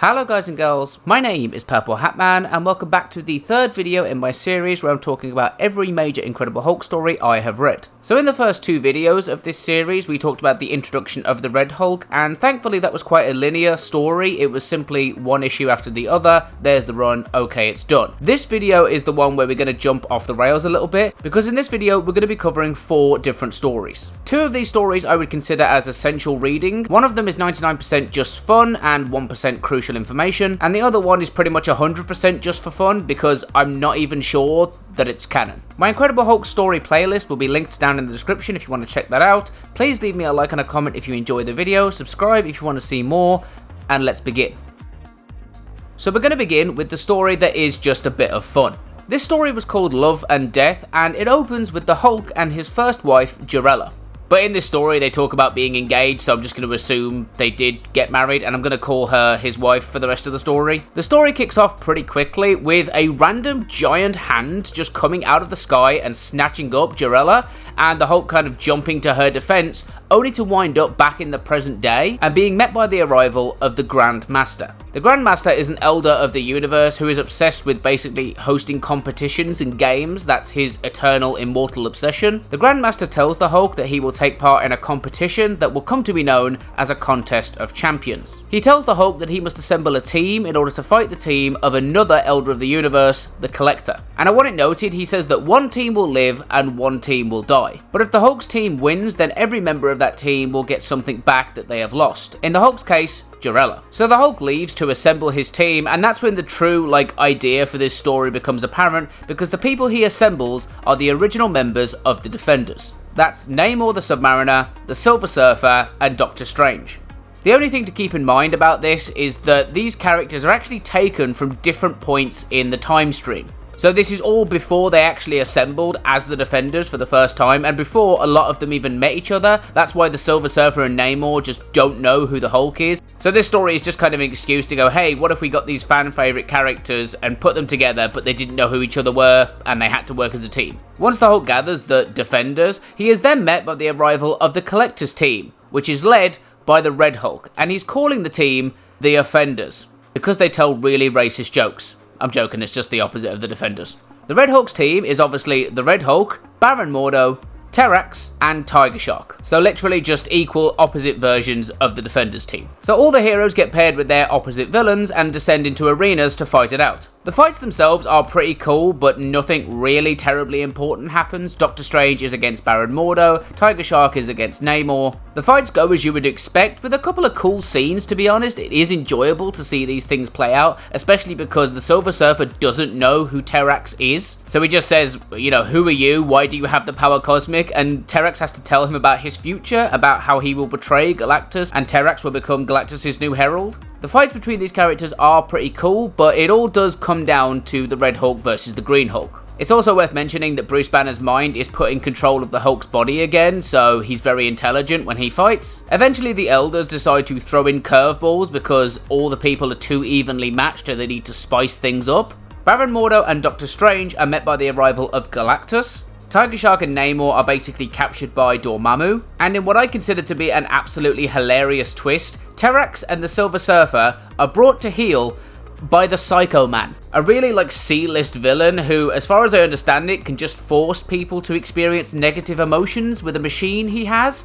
Hello guys and girls, my name is Purple Hatman and welcome back to the third video in my series where I'm talking about every major Incredible Hulk story I have read. So in the first two videos of this series we talked about the introduction of the Red Hulk, and thankfully that was quite a linear story. It was simply one issue after the other, there's the run, okay it's done. This video is the one where we're going to jump off the rails a little bit, because in this video we're going to be covering 4 different stories. 2 of these stories I would consider as essential reading. One of them is 99% just fun and 1% crucial information, and the other one is pretty much 100% just for fun because I'm not even sure that it's canon. My Incredible Hulk story playlist will be linked down in the description if you want to check that out. Please leave me a like and a comment if you enjoy the video, subscribe if you want to see more, and let's begin. So we're going to begin with the story that is just a bit of fun. This story was called Love and Death, and it opens with the Hulk and his first wife, Jarella. But in this story, they talk about being engaged, so I'm just going to assume they did get married, and I'm going to call her his wife for the rest of the story. The story kicks off pretty quickly with a random giant hand just coming out of the sky and snatching up Jarella, and the Hulk kind of jumping to her defense, only to wind up back in the present day and being met by the arrival of the Grand Master. The Grand Master is an elder of the universe who is obsessed with basically hosting competitions and games. That's his eternal immortal obsession. The Grand Master tells the Hulk that he will take part in a competition that will come to be known as a contest of champions. He tells the Hulk that he must assemble a team in order to fight the team of another elder of the universe, the Collector. And I want it noted, he says that one team will live and one team will die. But if the Hulk's team wins, then every member of that team will get something back that they have lost. In the Hulk's case, Jarella. So the Hulk leaves to assemble his team, and that's when the true idea for this story becomes apparent, because the people he assembles are the original members of the Defenders. That's Namor the Submariner, the Silver Surfer, and Doctor Strange. The only thing to keep in mind about this is that these characters are actually taken from different points in the time stream. So this is all before they actually assembled as the Defenders for the first time, and before a lot of them even met each other. That's why the Silver Surfer and Namor just don't know who the Hulk is. So this story is just kind of an excuse to go, hey, what if we got these fan favourite characters and put them together, but they didn't know who each other were, and they had to work as a team. Once the Hulk gathers the Defenders, he is then met by the arrival of the Collector's team, which is led by the Red Hulk, and he's calling the team the Offenders, because they tell really racist jokes. I'm joking, it's just the opposite of the Defenders. The Red Hulk's team is obviously the Red Hulk, Baron Mordo, Terrax, and Tiger Shark. So literally just equal opposite versions of the Defenders team. So all the heroes get paired with their opposite villains and descend into arenas to fight it out. The fights themselves are pretty cool, but nothing really terribly important happens. Doctor Strange is against Baron Mordo, Tiger Shark is against Namor. The fights go as you would expect, with a couple of cool scenes, to be honest. It is enjoyable to see these things play out, especially because the Silver Surfer doesn't know who Terrax is. So he just says, you know, who are you? Why do you have the power cosmic? And Terrax has to tell him about his future, about how he will betray Galactus, and Terrax will become Galactus' new herald. The fights between these characters are pretty cool, but it all does come down to the Red Hulk versus the Green Hulk. It's also worth mentioning that Bruce Banner's mind is put in control of the Hulk's body again, so he's very intelligent when he fights. Eventually the Elders decide to throw in curveballs because all the people are too evenly matched and they need to spice things up. Baron Mordo and Doctor Strange are met by the arrival of Galactus. Tiger Shark and Namor are basically captured by Dormammu, and in what I consider to be an absolutely hilarious twist, Terrax and the Silver Surfer are brought to heel by the Psycho Man, a really C-list villain who, as far as I understand it, can just force people to experience negative emotions with a machine he has.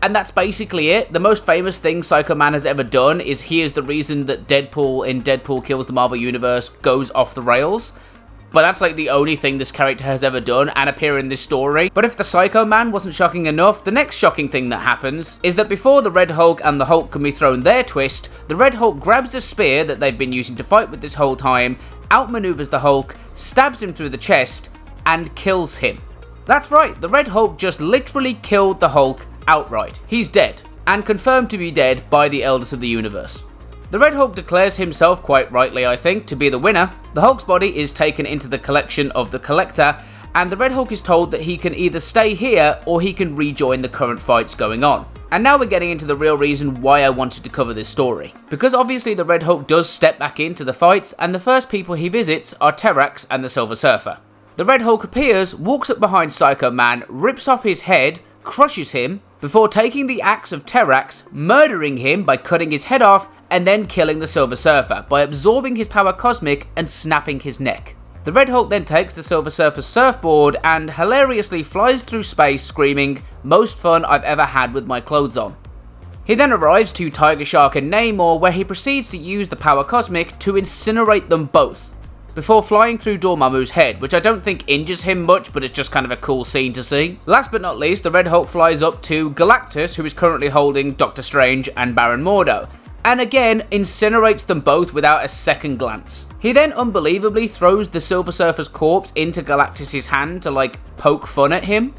And that's basically it. The most famous thing Psycho Man has ever done is he is the reason that Deadpool in Deadpool Kills the Marvel Universe goes off the rails. But that's the only thing this character has ever done and appear in this story. But if the Psycho Man wasn't shocking enough, the next shocking thing that happens is that before the Red Hulk and the Hulk can be thrown their twist, the Red Hulk grabs a spear that they've been using to fight with this whole time, outmaneuvers the Hulk, stabs him through the chest, and kills him. That's right, the Red Hulk just literally killed the Hulk outright. He's dead, and confirmed to be dead by the Elders of the Universe. The Red Hulk declares himself, quite rightly I think, to be the winner. The Hulk's body is taken into the collection of the Collector, and the Red Hulk is told that he can either stay here or he can rejoin the current fights going on. And now we're getting into the real reason why I wanted to cover this story. Because obviously the Red Hulk does step back into the fights, and the first people he visits are Terrax and the Silver Surfer. The Red Hulk appears, walks up behind Psycho Man, rips off his head, crushes him, before taking the axe of Terrax, murdering him by cutting his head off, and then killing the Silver Surfer by absorbing his power cosmic and snapping his neck. The Red Hulk then takes the Silver Surfer's surfboard and hilariously flies through space screaming, "Most fun I've ever had with my clothes on." He then arrives to Tiger Shark and Namor, where he proceeds to use the power cosmic to incinerate them both, before flying through Dormammu's head, which I don't think injures him much, but it's just kind of a cool scene to see. Last but not least, the Red Hulk flies up to Galactus, who is currently holding Doctor Strange and Baron Mordo, and again incinerates them both without a second glance. He then unbelievably throws the Silver Surfer's corpse into Galactus' hand to poke fun at him.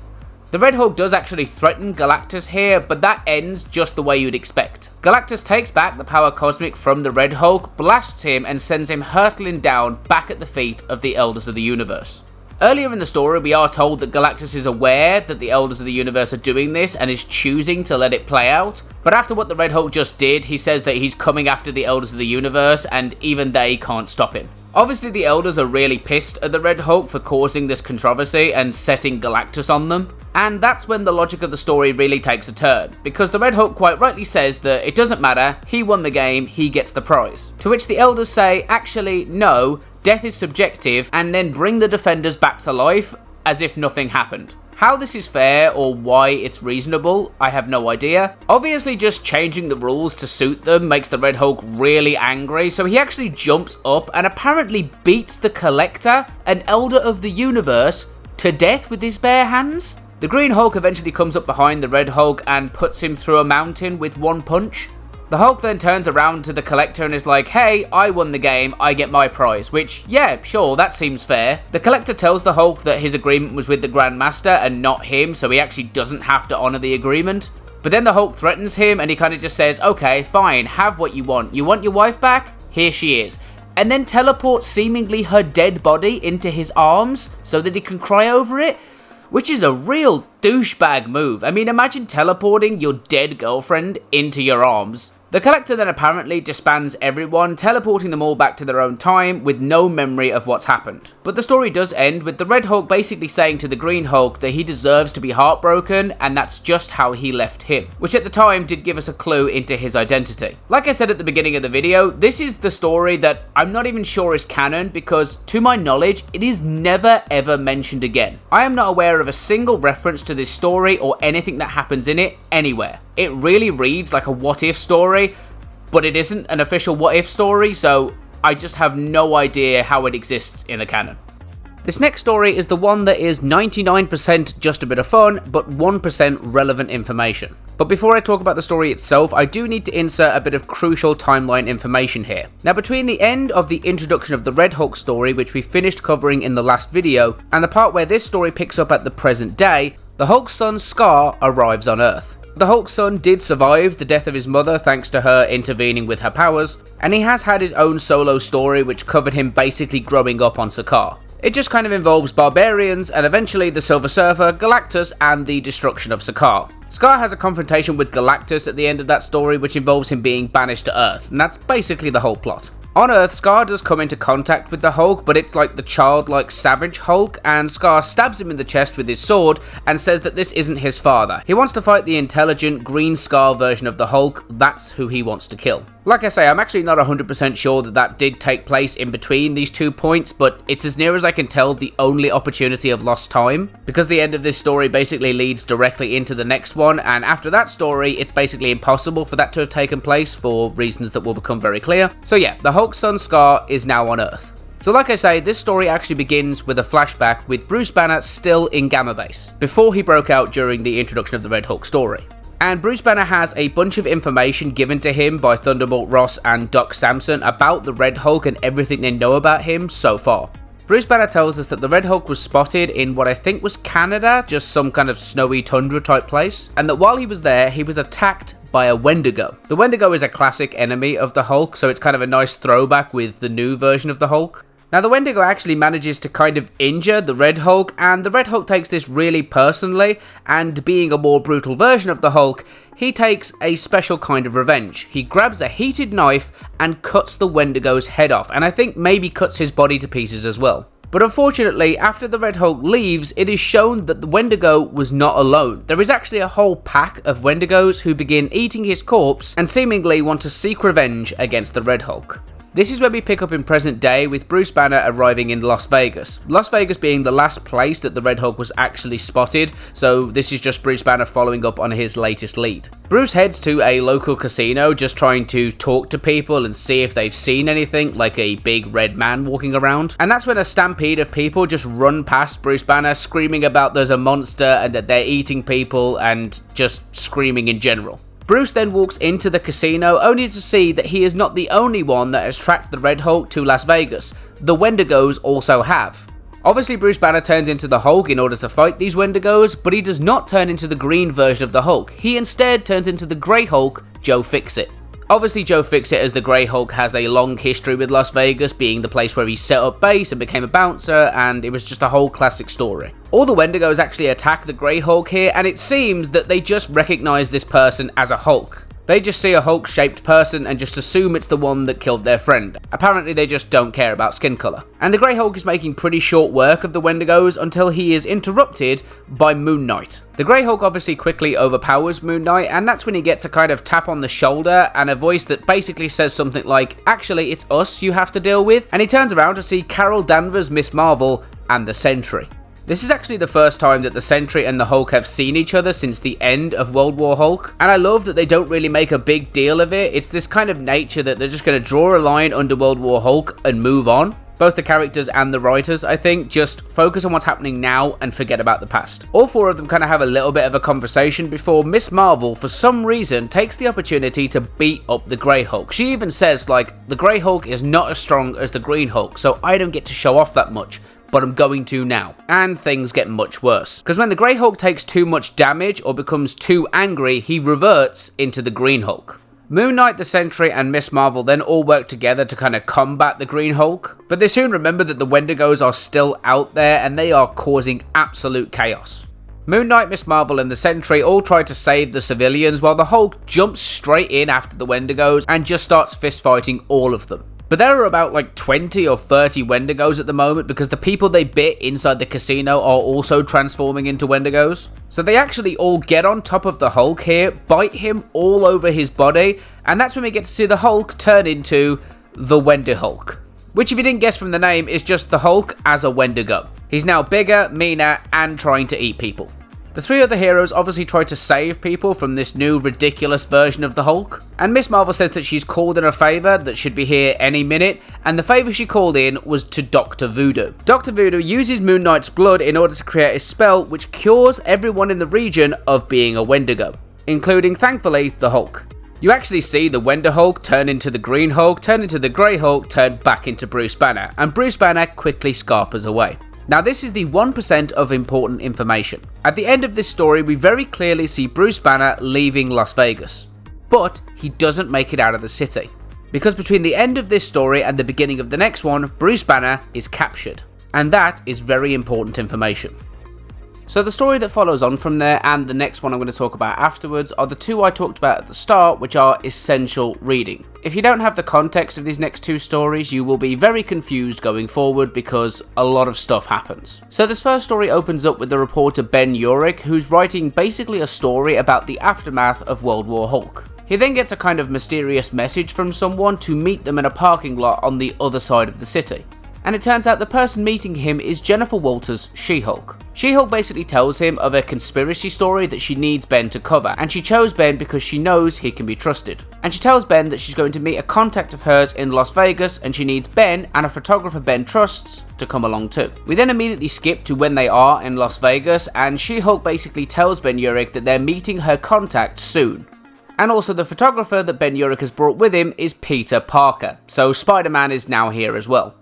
The Red Hulk does actually threaten Galactus here, but that ends just the way you'd expect. Galactus takes back the power cosmic from the Red Hulk, blasts him, and sends him hurtling down back at the feet of the Elders of the Universe. Earlier in the story, we are told that Galactus is aware that the Elders of the Universe are doing this and is choosing to let it play out. But after what the Red Hulk just did, he says that he's coming after the Elders of the Universe and even they can't stop him. Obviously, the Elders are really pissed at the Red Hulk for causing this controversy and setting Galactus on them. And that's when the logic of the story really takes a turn, because the Red Hulk quite rightly says that it doesn't matter, he won the game, he gets the prize. To which the Elders say, actually, no, death is subjective, and then bring the Defenders back to life as if nothing happened. How this is fair or why it's reasonable, I have no idea. Obviously, just changing the rules to suit them makes the Red Hulk really angry, so he actually jumps up and apparently beats the Collector, an Elder of the Universe, to death with his bare hands. The Green Hulk eventually comes up behind the Red Hulk and puts him through a mountain with one punch. The Hulk then turns around to the Collector and is like, hey, I won the game, I get my prize, which, yeah, sure, that seems fair. The Collector tells the Hulk that his agreement was with the Grandmaster and not him, so he actually doesn't have to honor the agreement. But then the Hulk threatens him and he kind of just says, okay, fine, have what you want. You want your wife back? Here she is. And then teleports seemingly her dead body into his arms so that he can cry over it. Which is a real douchebag move. I mean, imagine teleporting your dead girlfriend into your arms. The Collector then apparently disbands everyone, teleporting them all back to their own time with no memory of what's happened. But the story does end with the Red Hulk basically saying to the Green Hulk that he deserves to be heartbroken and that's just how he left him, which at the time did give us a clue into his identity. Like I said at the beginning of the video, this is the story that I'm not even sure is canon because, to my knowledge, it is never ever mentioned again. I am not aware of a single reference to this story or anything that happens in it anywhere. It really reads like a what-if story, but it isn't an official what-if story, so I just have no idea how it exists in the canon. This next story is the one that is 99% just a bit of fun, but 1% relevant information. But before I talk about the story itself, I do need to insert a bit of crucial timeline information here. Now, between the end of the introduction of the Red Hulk story, which we finished covering in the last video, and the part where this story picks up at the present day, the Hulk's son Scar arrives on Earth. The Hulk's son did survive the death of his mother thanks to her intervening with her powers, and he has had his own solo story which covered him basically growing up on Sakaar. It just kind of involves barbarians and eventually the Silver Surfer, Galactus, and the destruction of Sakaar. Scar has a confrontation with Galactus at the end of that story which involves him being banished to Earth, and that's basically the whole plot. On Earth, Scar does come into contact with the Hulk, but it's like the childlike savage Hulk, and Scar stabs him in the chest with his sword and says that this isn't his father. He wants to fight the intelligent green Scar version of the Hulk, that's who he wants to kill. Like I say, I'm actually not 100% sure that did take place in between these 2 points, but it's as near as I can tell the only opportunity of lost time, because the end of this story basically leads directly into the next one, and after that story, it's basically impossible for that to have taken place for reasons that will become very clear. So yeah, the Hulk's son Scar is now on Earth. So like I say, this story actually begins with a flashback with Bruce Banner still in Gamma Base, before he broke out during the introduction of the Red Hulk story. And Bruce Banner has a bunch of information given to him by Thunderbolt Ross and Doc Samson about the Red Hulk and everything they know about him so far. Bruce Banner tells us that the Red Hulk was spotted in what I think was Canada, just some kind of snowy tundra type place, and that while he was there, he was attacked by a Wendigo. The Wendigo is a classic enemy of the Hulk, so it's kind of a nice throwback with the new version of the Hulk. Now, the Wendigo actually manages to kind of injure the Red Hulk, and the Red Hulk takes this really personally, and being a more brutal version of the Hulk, he takes a special kind of revenge. He grabs a heated knife and cuts the Wendigo's head off, and I think maybe cuts his body to pieces as well. But unfortunately, after the Red Hulk leaves, it is shown that the Wendigo was not alone. There is actually a whole pack of Wendigos who begin eating his corpse and seemingly want to seek revenge against the Red Hulk. This is where we pick up in present day with Bruce Banner arriving in Las Vegas. Las Vegas being the last place that the Red Hulk was actually spotted, so this is just Bruce Banner following up on his latest lead. Bruce heads to a local casino just trying to talk to people and see if they've seen anything like a big red man walking around. And that's when a stampede of people just run past Bruce Banner screaming about there's a monster and that they're eating people and just screaming in general. Bruce then walks into the casino only to see that he is not the only one that has tracked the Red Hulk to Las Vegas. The Wendigos also have. Obviously Bruce Banner turns into the Hulk in order to fight these Wendigos, but he does not turn into the green version of the Hulk. He instead turns into the Grey Hulk, Joe Fixit. Obviously Joe Fixit as the Grey Hulk has a long history with Las Vegas being the place where he set up base and became a bouncer, and it was just a whole classic story. All the Wendigos actually attack the Grey Hulk here, and it seems that they just recognize this person as a Hulk. They just see a Hulk-shaped person and just assume it's the one that killed their friend. Apparently they just don't care about skin colour. And the Grey Hulk is making pretty short work of the Wendigos until he is interrupted by Moon Knight. The Grey Hulk obviously quickly overpowers Moon Knight, and that's when he gets a kind of tap on the shoulder and a voice that basically says something like, actually it's us you have to deal with, and he turns around to see Carol Danvers, Miss Marvel, and the Sentry. This is actually the first time that the Sentry and the Hulk have seen each other since the end of World War Hulk, and I love that they don't really make a big deal of it. It's this kind of nature that they're just going to draw a line under World War Hulk and move on. Both the characters and the writers, I think, just focus on what's happening now and forget about the past. All four of them kind of have a little bit of a conversation before Miss Marvel, for some reason, takes the opportunity to beat up the Grey Hulk. She even says, like, the Grey Hulk is not as strong as the Green Hulk, so I don't get to show off that much, but I'm going to now. And things get much worse. Because when the Grey Hulk takes too much damage or becomes too angry, he reverts into the Green Hulk. Moon Knight, the Sentry, and Miss Marvel then all work together to kind of combat the Green Hulk, but they soon remember that the Wendigos are still out there and they are causing absolute chaos. Moon Knight, Miss Marvel, and the Sentry all try to save the civilians while the Hulk jumps straight in after the Wendigos and just starts fist fighting all of them. But there are about like 20 or 30 Wendigos at the moment because the people they bit inside the casino are also transforming into Wendigos. So they actually all get on top of the Hulk here, bite him all over his body, and that's when we get to see the Hulk turn into the Wendihulk. Which, if you didn't guess from the name, is just the Hulk as a Wendigo. He's now bigger, meaner, and trying to eat people. The three other heroes obviously try to save people from this new ridiculous version of the Hulk, and Miss Marvel says that she's called in a favour that should be here any minute, and the favour she called in was to Dr. Voodoo. Dr. Voodoo uses Moon Knight's blood in order to create a spell which cures everyone in the region of being a Wendigo, including, thankfully, the Hulk. You actually see the Wendihulk turn into the Green Hulk, turn into the Grey Hulk, turn back into Bruce Banner, and Bruce Banner quickly scarpers away. Now this is the 1% of important information. At the end of this story, we very clearly see Bruce Banner leaving Las Vegas. But he doesn't make it out of the city. Because between the end of this story and the beginning of the next one, Bruce Banner is captured. And that is very important information. So the story that follows on from there and the next one I'm going to talk about afterwards are the two I talked about at the start, which are essential reading. If you don't have the context of these next two stories, you will be very confused going forward because a lot of stuff happens. So this first story opens up with the reporter Ben Urich, who's writing basically a story about the aftermath of World War Hulk. He then gets a kind of mysterious message from someone to meet them in a parking lot on the other side of the city. And it turns out the person meeting him is Jennifer Walters' She-Hulk. She-Hulk basically tells him of a conspiracy story that she needs Ben to cover, and she chose Ben because she knows he can be trusted. And she tells Ben that she's going to meet a contact of hers in Las Vegas, and she needs Ben and a photographer Ben trusts to come along too. We then immediately skip to when they are in Las Vegas, and She-Hulk basically tells Ben Urich that they're meeting her contact soon. And also the photographer that Ben Urich has brought with him is Peter Parker, so Spider-Man is now here as well.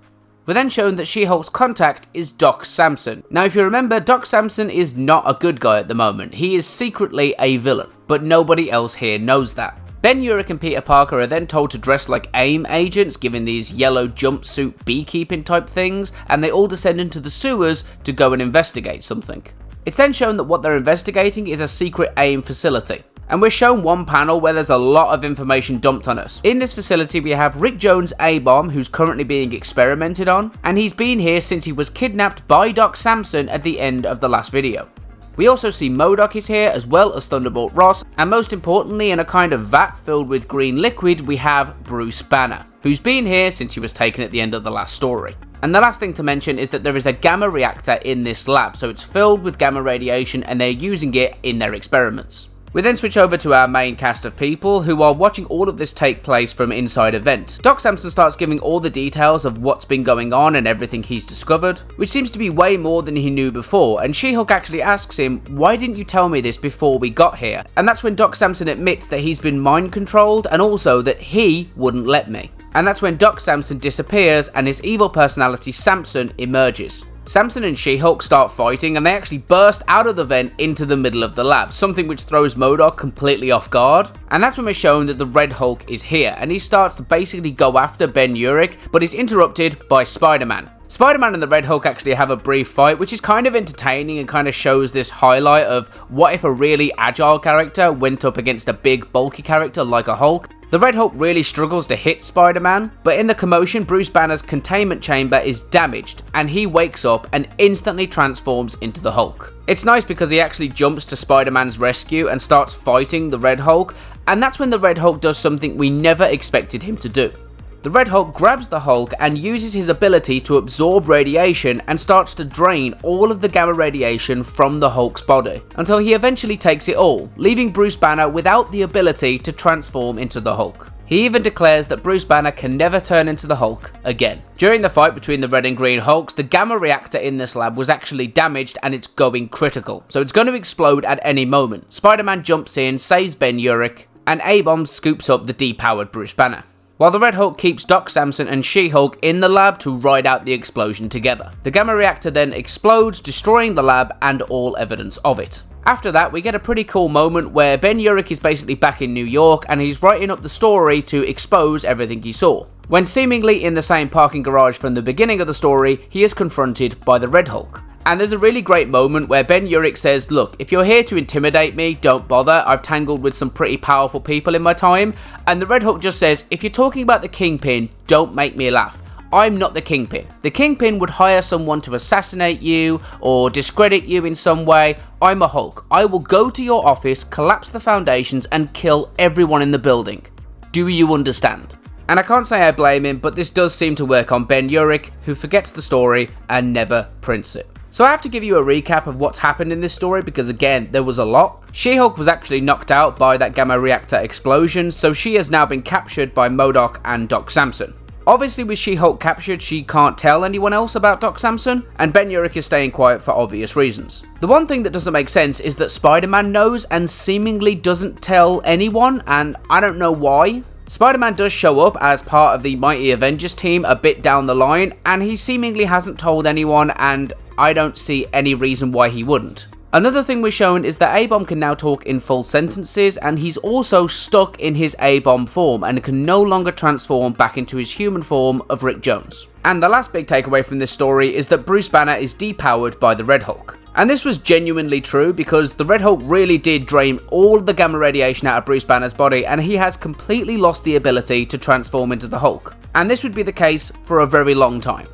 We're then shown that She-Hulk's contact is Doc Samson. Now if you remember, Doc Samson is not a good guy at the moment. He is secretly a villain, but nobody else here knows that. Ben Urich and Peter Parker are then told to dress like AIM agents, given these yellow jumpsuit beekeeping type things, and they all descend into the sewers to go and investigate something. It's then shown that what they're investigating is a secret AIM facility. And we're shown one panel where there's a lot of information dumped on us. In this facility we have Rick Jones' A-bomb, who's currently being experimented on, and he's been here since he was kidnapped by Doc Samson at the end of the last video. We also see MODOK is here, as well as Thunderbolt Ross, and most importantly, in a kind of vat filled with green liquid, we have Bruce Banner, who's been here since he was taken at the end of the last story. And the last thing to mention is that there is a gamma reactor in this lab, so it's filled with gamma radiation and they're using it in their experiments. We then switch over to our main cast of people who are watching all of this take place from inside a vent. Doc Samson starts giving all the details of what's been going on and everything he's discovered, which seems to be way more than he knew before, and She-Hulk actually asks him, "Why didn't you tell me this before we got here?" And that's when Doc Samson admits that he's been mind controlled and also that he wouldn't let me. And that's when Doc Samson disappears and his evil personality Samson emerges. Samson and She-Hulk start fighting and they actually burst out of the vent into the middle of the lab, something which throws MODOK completely off guard. And that's when we're shown that the Red Hulk is here and he starts to basically go after Ben Urich, but he's interrupted by Spider-Man. Spider-Man and the Red Hulk actually have a brief fight, which is kind of entertaining and kind of shows this highlight of what if a really agile character went up against a big bulky character like a Hulk. The Red Hulk really struggles to hit Spider-Man, but in the commotion, Bruce Banner's containment chamber is damaged, and he wakes up and instantly transforms into the Hulk. It's nice because he actually jumps to Spider-Man's rescue and starts fighting the Red Hulk, and that's when the Red Hulk does something we never expected him to do. The Red Hulk grabs the Hulk and uses his ability to absorb radiation and starts to drain all of the gamma radiation from the Hulk's body, until he eventually takes it all, leaving Bruce Banner without the ability to transform into the Hulk. He even declares that Bruce Banner can never turn into the Hulk again. During the fight between the Red and Green Hulks, the gamma reactor in this lab was actually damaged and it's going critical, so it's going to explode at any moment. Spider-Man jumps in, saves Ben Urich, and A-Bomb scoops up the depowered Bruce Banner, while the Red Hulk keeps Doc Samson and She-Hulk in the lab to ride out the explosion together. The gamma reactor then explodes, destroying the lab and all evidence of it. After that, we get a pretty cool moment where Ben Urich is basically back in New York and he's writing up the story to expose everything he saw, when seemingly in the same parking garage from the beginning of the story, he is confronted by the Red Hulk. And there's a really great moment where Ben Urich says, "Look, if you're here to intimidate me, don't bother. I've tangled with some pretty powerful people in my time." And the Red Hulk just says, "If you're talking about the Kingpin, don't make me laugh. I'm not the Kingpin. The Kingpin would hire someone to assassinate you or discredit you in some way. I'm a Hulk. I will go to your office, collapse the foundations, and kill everyone in the building. Do you understand?" And I can't say I blame him, but this does seem to work on Ben Urich, who forgets the story and never prints it. So I have to give you a recap of what's happened in this story because again, there was a lot. She-Hulk was actually knocked out by that gamma reactor explosion, so she has now been captured by MODOK and Doc Samson. Obviously with She-Hulk captured, she can't tell anyone else about Doc Samson, and Ben Urich is staying quiet for obvious reasons. The one thing that doesn't make sense is that Spider-Man knows and seemingly doesn't tell anyone, and I don't know why. Spider-Man does show up as part of the Mighty Avengers team a bit down the line, and he seemingly hasn't told anyone, and I don't see any reason why he wouldn't. Another thing we're shown is that A-Bomb can now talk in full sentences, and he's also stuck in his A-Bomb form and can no longer transform back into his human form of Rick Jones. And the last big takeaway from this story is that Bruce Banner is depowered by the Red Hulk. And this was genuinely true because the Red Hulk really did drain all of the gamma radiation out of Bruce Banner's body, and he has completely lost the ability to transform into the Hulk. And this would be the case for a very long time.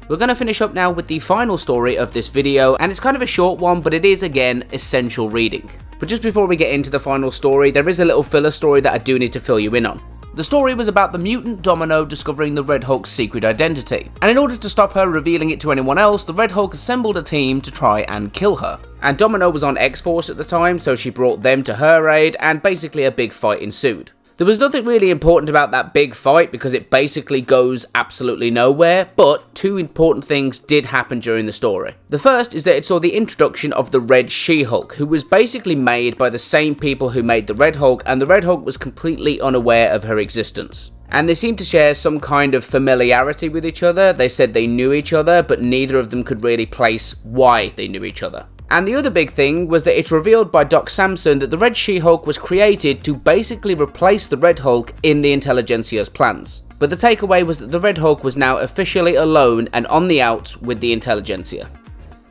We're going to finish up now with the final story of this video, and it's kind of a short one, but it is again essential reading. But just before we get into the final story, there is a little filler story that I do need to fill you in on. The story was about the mutant Domino discovering the Red Hulk's secret identity, and in order to stop her revealing it to anyone else, the Red Hulk assembled a team to try and kill her. And Domino was on X-Force at the time, so she brought them to her aid, and basically a big fight ensued. There was nothing really important about that big fight because it basically goes absolutely nowhere, but two important things did happen during the story. The first is that it saw the introduction of the Red She-Hulk, who was basically made by the same people who made the Red Hulk, and the Red Hulk was completely unaware of her existence. And they seemed to share some kind of familiarity with each other. They said they knew each other, but neither of them could really place why they knew each other. And the other big thing was that it revealed by Doc Samson that the Red She-Hulk was created to basically replace the Red Hulk in the Intelligentsia's plans. But the takeaway was that the Red Hulk was now officially alone and on the outs with the Intelligentsia.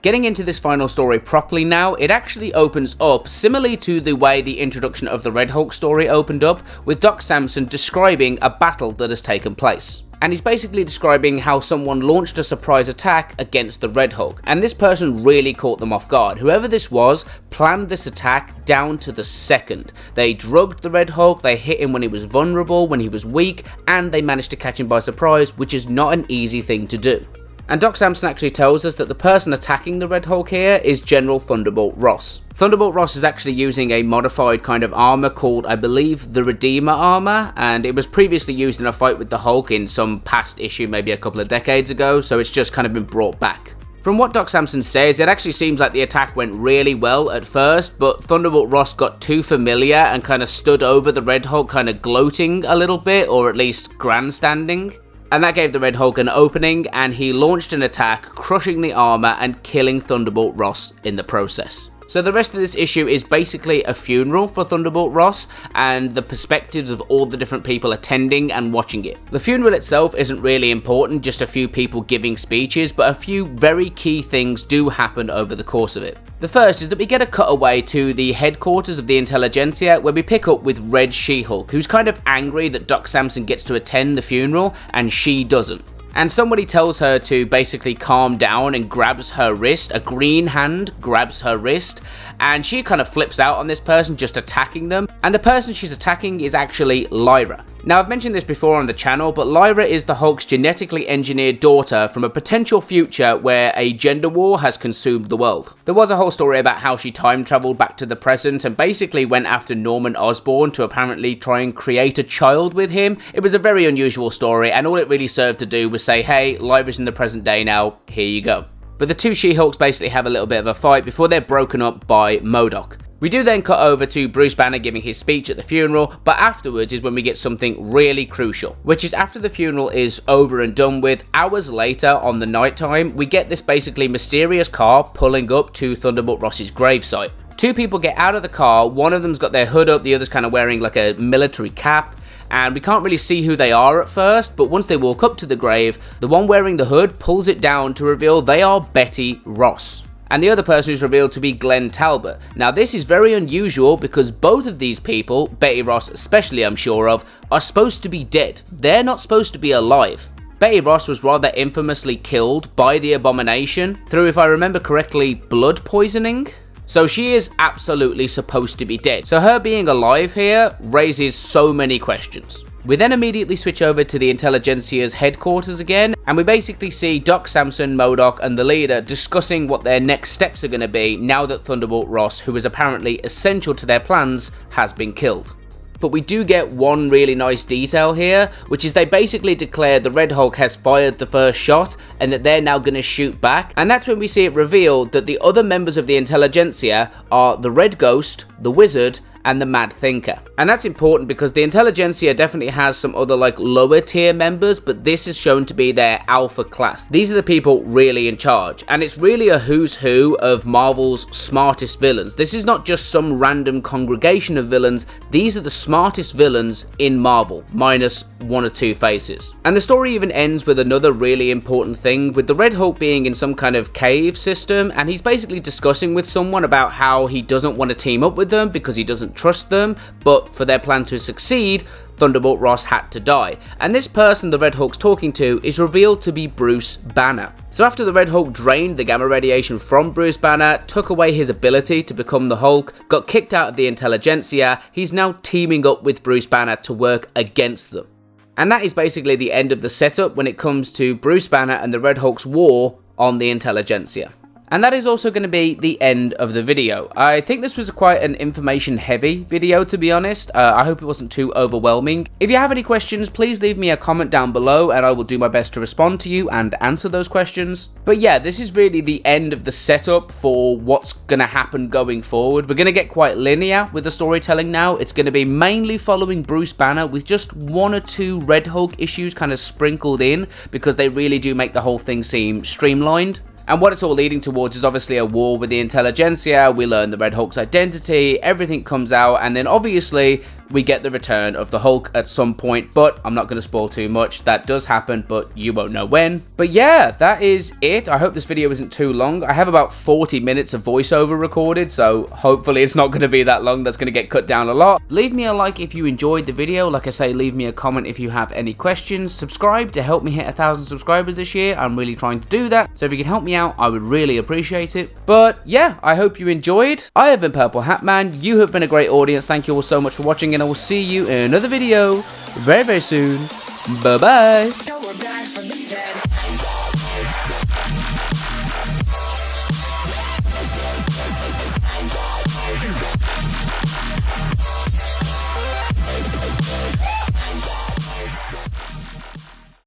Getting into this final story properly now, it actually opens up similarly to the way the introduction of the Red Hulk story opened up, with Doc Samson describing a battle that has taken place. And he's basically describing how someone launched a surprise attack against the Red Hulk, and this person really caught them off guard. Whoever this was planned this attack down to the second. They drugged the Red Hulk, they hit him when he was vulnerable, when he was weak, and they managed to catch him by surprise, which is not an easy thing to do. And Doc Samson actually tells us that the person attacking the Red Hulk here is General Thunderbolt Ross. Thunderbolt Ross is actually using a modified kind of armor called, I believe, the Redeemer armor, and it was previously used in a fight with the Hulk in some past issue, maybe a couple of decades ago, so it's just kind of been brought back. From what Doc Samson says, it actually seems like the attack went really well at first, but Thunderbolt Ross got too familiar and kind of stood over the Red Hulk, kind of gloating a little bit, or at least grandstanding. And that gave the Red Hulk an opening, and he launched an attack, crushing the armor and killing Thunderbolt Ross in the process. So the rest of this issue is basically a funeral for Thunderbolt Ross and the perspectives of all the different people attending and watching it. The funeral itself isn't really important, just a few people giving speeches, but a few very key things do happen over the course of it. The first is that we get a cutaway to the headquarters of the Intelligentsia, where we pick up with Red She-Hulk, who's kind of angry that Doc Samson gets to attend the funeral and she doesn't. And somebody tells her to basically calm down and grabs her wrist. A green hand grabs her wrist, and she kind of flips out on this person just attacking them. And the person she's attacking is actually Lyra. Now, I've mentioned this before on the channel, but Lyra is the Hulk's genetically engineered daughter from a potential future where a gender war has consumed the world. There was a whole story about how she time traveled back to the present and basically went after Norman Osborn to apparently try and create a child with him. It was a very unusual story, and all it really served to do was say, hey, Lyra's in the present day now, here you go. But the two She-Hulks basically have a little bit of a fight before they're broken up by MODOK. We do then cut over to Bruce Banner giving his speech at the funeral, but afterwards is when we get something really crucial, which is after the funeral is over and done with, hours later on the nighttime, we get this basically mysterious car pulling up to Thunderbolt Ross's gravesite. Two people get out of the car, one of them's got their hood up, the other's kind of wearing like a military cap, and we can't really see who they are at first, but once they walk up to the grave, the one wearing the hood pulls it down to reveal they are Betty Ross. And the other person is revealed to be Glenn Talbot. Now this is very unusual because both of these people, Betty Ross especially I'm sure of, are supposed to be dead. They're not supposed to be alive. Betty Ross was rather infamously killed by the Abomination through, if I remember correctly, blood poisoning. So she is absolutely supposed to be dead. So her being alive here raises so many questions. We then immediately switch over to the Intelligentsia's headquarters again, and we basically see Doc Samson, MODOK, and the leader discussing what their next steps are going to be now that Thunderbolt Ross, who is apparently essential to their plans, has been killed. But we do get one really nice detail here, which is they basically declare the Red Hulk has fired the first shot and that they're now going to shoot back. And that's when we see it revealed that the other members of the Intelligentsia are the Red Ghost, the Wizard, and the Mad Thinker. And that's important because the Intelligentsia definitely has some other like lower tier members, but this is shown to be their alpha class. These are the people really in charge, and it's really a who's who of Marvel's smartest villains. This is not just some random congregation of villains, these are the smartest villains in Marvel, minus one or two faces. And the story even ends with another really important thing, with the Red Hulk being in some kind of cave system, and he's basically discussing with someone about how he doesn't want to team up with them because he doesn't trust them, but for their plan to succeed, Thunderbolt Ross had to die. And this person the Red Hulk's talking to is revealed to be Bruce Banner. So after the Red Hulk drained the gamma radiation from Bruce Banner, took away his ability to become the Hulk, got kicked out of the Intelligentsia, he's now teaming up with Bruce Banner to work against them. And that is basically the end of the setup when it comes to Bruce Banner and the Red Hulk's war on the Intelligentsia. And that is also going to be the end of the video. I think this was quite an information heavy video, to be honest. I hope it wasn't too overwhelming. If you have any questions, please leave me a comment down below and I will do my best to respond to you and answer those questions. But yeah, this is really the end of the setup for what's going to happen going forward. We're going to get quite linear with the storytelling now. It's going to be mainly following Bruce Banner with just one or two Red Hulk issues kind of sprinkled in because they really do make the whole thing seem streamlined. And what it's all leading towards is obviously a war with the Intelligentsia. We learn the Red Hulk's identity, everything comes out, and then obviously we get the return of the Hulk at some point, but I'm not going to spoil too much. That does happen, but you won't know when. But yeah, that is it. I hope this video isn't too long. I have about 40 minutes of voiceover recorded, so hopefully it's not going to be that long. That's going to get cut down a lot. Leave me a like if you enjoyed the video. Like I say, leave me a comment if you have any questions. Subscribe to help me hit 1,000 subscribers this year. I'm really trying to do that, so if you can help me out, I would really appreciate it. But yeah, I hope you enjoyed. I have been Purple Hat Man. You have been a great audience. Thank you all so much for watching, and I will see you in another video very, very soon. Bye-bye.